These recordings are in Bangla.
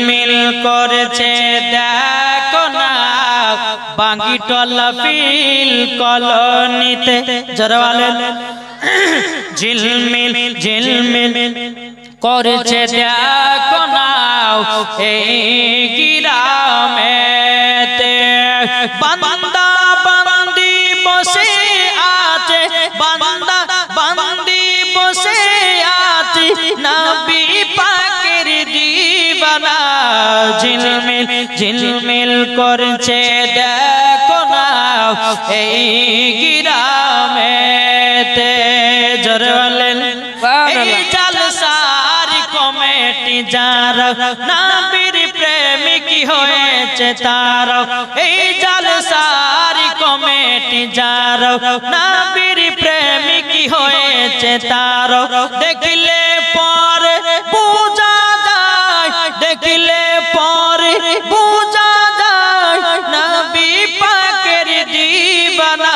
ঝিলমিল করেছে দেখো না বাঙ্গিটলা ফিল কলোনিতে যারা বলেন ঝিলমিল ঝিলমিল করেছে দেখো না এই গ্রামেতে বান্দা বান্দি বসে আছে বান্দা বান্দি বসে আছে নবী পাকের দিওয়ানা ঝিলমিল ঝিলমিল করছে দেখো না এই গ্রামেতে জোরে বলেন এই জলসার কমিটি যারা নবীর প্রেমিক হয়েছে তারা এই জলসার কমিটি যারা নবীর প্রেমিক হয়েছে তারা দেখলে পরে বোঝা যায় দেখলে পরে বোঝা যায় নবী পাকের দিওয়ানা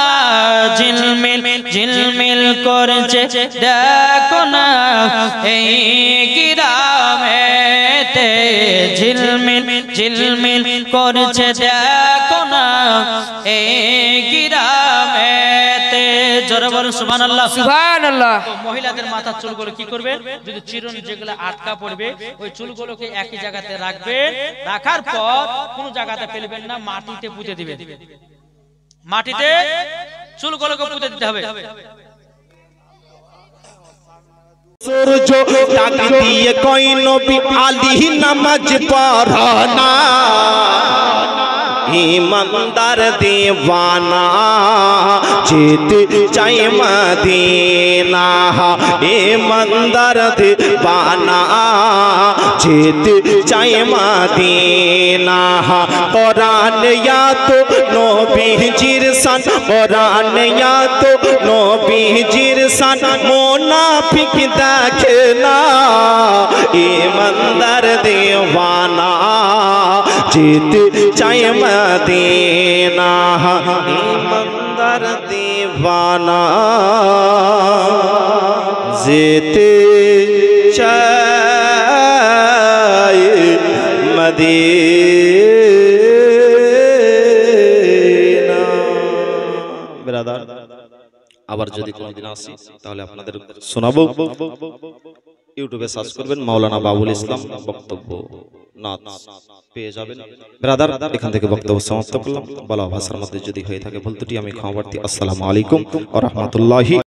ঝিলমিল ঝিলমিল করছে দেখো না এই গ্রামেতে ঝিলমিল ঝিলমিল করছে দেখো না এই গ্রামেতে জোরে বলুন সুবহানাল্লাহ সুবহানাল্লাহ। মহিলাদের মাথার চুলগুলো কি করবে যদি চিরুন যেগুলো আটকা পড়বে ওই চুলগুলোকে একই জায়গাতে রাখবেন রাখার পর কোনো জায়গাতে ফেলবেন না মাটিতে পুঁতে দিবেন মাটিতে চুলগুলোকে পুঁতে দিতে হবে সূর্য ডাক দিয়ে কই নবী আলী নামাজ পড়না ईमानदार दीवाना जेते चाय मदीना ईमानदार दीवाना जेते चाय मदीना कुरान या तो नबीजीर सान कुरान या तो नबीजीर सान मुनाफिक देखे ना ईमानदार दीवाना जेते चाय मदीना ईमानदार दीवाना जेते चाय मदीना ब्रदर আবার যদি কোনোদিন আসি তাহলে আপনাদের শোনাবো ইউটিউবে সার্চ করবেন মাওলানা বাবুল ইসলাম বক্তব্য নাথ পেয়ে যাবেন ব্রাদার এখান থেকে বক্তব্য সমাপ্ত করলাম বলা ভাষার মধ্যে যদি হয়ে থাকে ভুল ত্রুটি আমি ক্ষমা প্রার্থী আসসালামু আলাইকুম ওয়া রাহমাতুল্লাহি